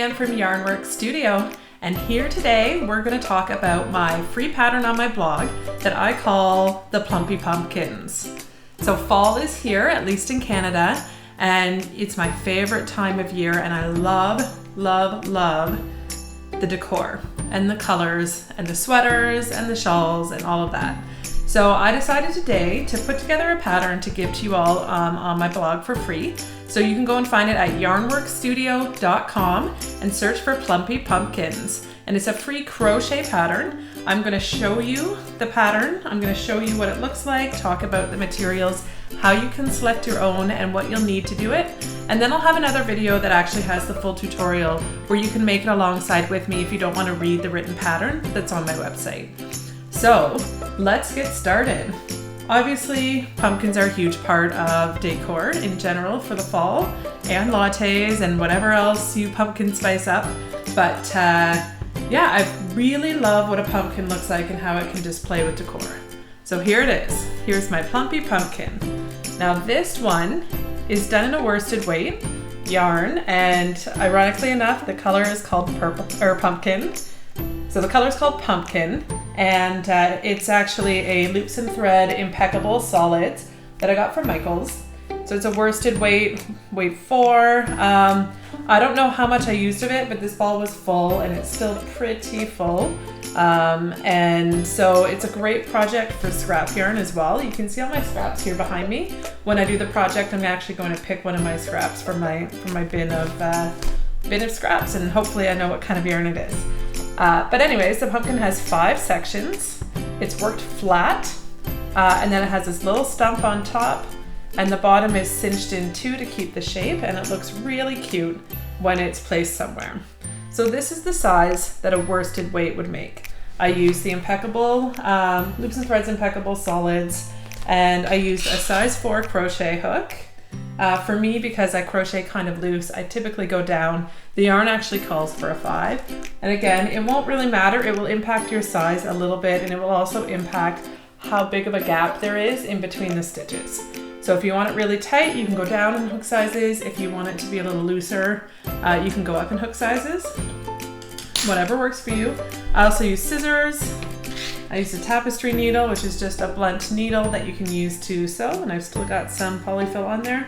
Joanne from Yarnworks Studio, and here today we're going to talk about my free pattern on my blog that I call the Plumpy Pumpkins. So fall is here, at least in Canada, and it's my favorite time of year, and I love the decor and the colors and the sweaters and the shawls and all of that. So I decided today to put together a pattern to give to you all on my blog for free. So you can go and find it at yarnworksstudio.com and search for Plumpy Pumpkins. And it's a free crochet pattern. I'm going to show you the pattern. I'm going to show you what it looks like, talk about the materials, how you can select your own and what you'll need to do it. And then I'll have another video that actually has the full tutorial where you can make it alongside with me if you don't want to read the written pattern that's on my website. So let's get started. Obviously, pumpkins are a huge part of decor in general for the fall, and lattes and whatever else you pumpkin spice up. But yeah, I really love what a pumpkin looks like and how it can just play with decor. So here it is. Here's my Plumpy Pumpkin. Now this one is done in a worsted weight yarn, and ironically enough, the color is called pumpkin. So the color is called Pumpkin, and it's actually a loops and thread impeccable solids that I got from Michaels. So it's a worsted weight 4. I don't know how much I used of it, but this ball was full and it's still pretty full. And so it's a great project for scrap yarn as well. You can see all my scraps here behind me. When I do the project, I'm actually going to pick one of my scraps from my bin of scraps, and hopefully I know what kind of yarn it is. But anyways, the pumpkin has 5 sections. It's worked flat, and then it has this little stump on top, and the bottom is cinched in 2 to keep the shape, and it looks really cute when it's placed somewhere. So this is the size that a worsted weight would make. I use the impeccable Loops and Threads impeccable solids, and I used a size 4 crochet hook. For me, because I crochet kind of loose, I typically go down. The yarn actually calls for a 5. And again, it won't really matter. It will impact your size a little bit, and it will also impact how big of a gap there is in between the stitches. So if you want it really tight, you can go down in hook sizes. If you want it to be a little looser, you can go up in hook sizes. Whatever works for you. I also use scissors. I use a tapestry needle, which is just a blunt needle that you can use to sew, and I've still got some polyfill on there,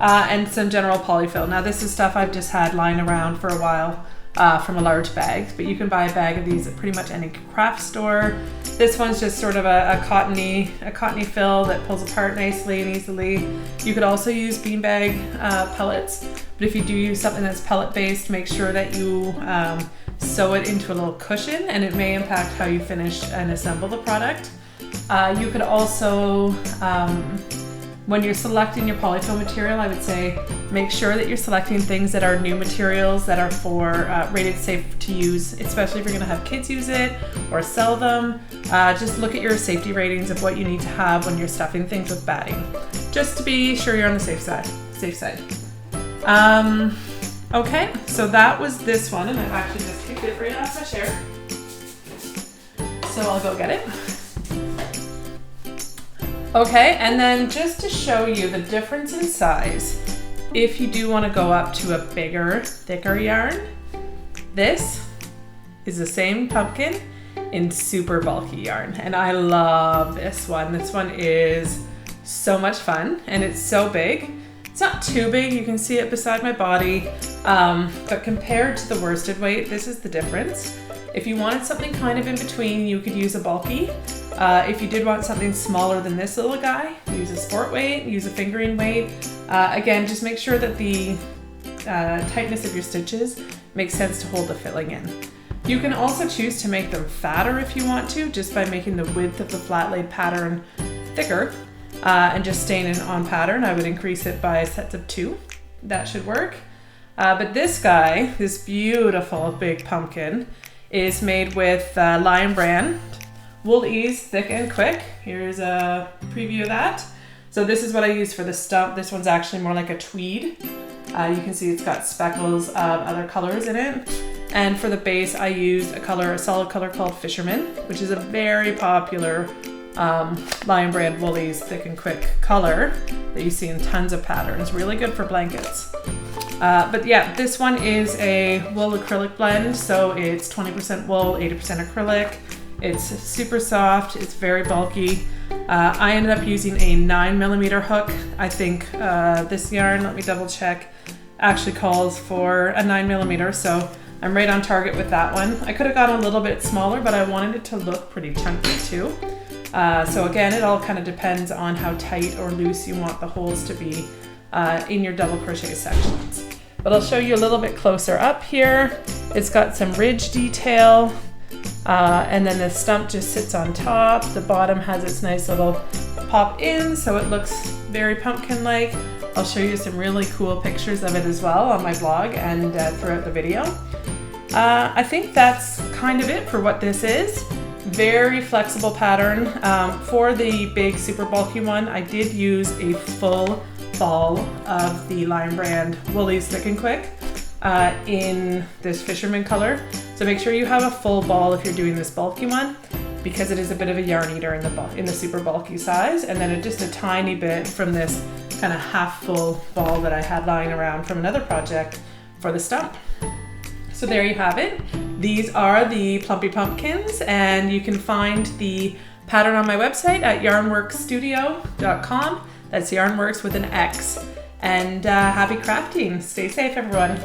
and some general polyfill. Now this is stuff I've just had lying around for a while from a large bag, but you can buy a bag of these at pretty much any craft store. This one's just sort of a cottony fill that pulls apart nicely and easily. You could also use beanbag pellets, but if you do use something that's pellet based, make sure that you sew it into a little cushion, and it may impact how you finish and assemble the product. You could also, when you're selecting your polyfill material, I would say make sure that you're selecting things that are new materials that are rated safe to use, especially if you're going to have kids use it or sell them. Just look at your safety ratings of what you need to have when you're stuffing things with batting, just to be sure you're on the safe side. Okay, so that was this one, and I've actually just kicked it right off my chair. So I'll go get it. Okay, and then just to show you the difference in size, if you do want to go up to a bigger, thicker yarn, this is the same pumpkin in super bulky yarn, and I love this one. This one is so much fun, and it's so big. It's not too big, you can see it beside my body, but compared to the worsted weight, this is the difference. If you wanted something kind of in between, you could use a bulky. If you did want something smaller than this little guy, use a sport weight, use a fingering weight. Again, just make sure that the tightness of your stitches makes sense to hold the filling in. You can also choose to make them fatter if you want to, just by making the width of the flat laid pattern thicker. And just staying on pattern, I would increase it by sets of 2. That should work. But this guy, this beautiful big pumpkin, is made with Lion brand Wool Ease Thick and Quick. Here's a preview of that. So this is what I use for the stump. This one's actually more like a tweed. You can see it's got speckles of other colors in it. And for the base, I used a solid color called Fisherman, which is a very popular Lion brand Woolies Thick and Quick color that you see in tons of patterns. Really good for blankets. But yeah, this one is a wool acrylic blend, so it's 20% wool, 80% acrylic. It's super soft, it's very bulky. I ended up using a 9mm hook. I think this yarn, let me double check, actually calls for a 9mm, so I'm right on target with that one. I could have gone a little bit smaller, but I wanted it to look pretty chunky too. So again, it all kind of depends on how tight or loose you want the holes to be in your double crochet sections. But I'll show you a little bit closer up here. It's got some ridge detail, and then the stump just sits on top. The bottom has its nice little pop in, so it looks very pumpkin-like. I'll show you some really cool pictures of it as well on my blog and throughout the video. I think that's kind of it for what this is. Very flexible pattern. For the big super bulky one, I did use a full ball of the Lion Brand Woolies Thick and Quick in this fisherman color. So make sure you have a full ball if you're doing this bulky one, because it is a bit of a yarn eater in the super bulky size, and then just a tiny bit from this kind of half full ball that I had lying around from another project for the stump. So there you have it. These are the Plumpy pumpkins, and you can find the pattern on my website at yarnworksstudio.com. That's Yarnworks with an X. And happy crafting. Stay safe, everyone.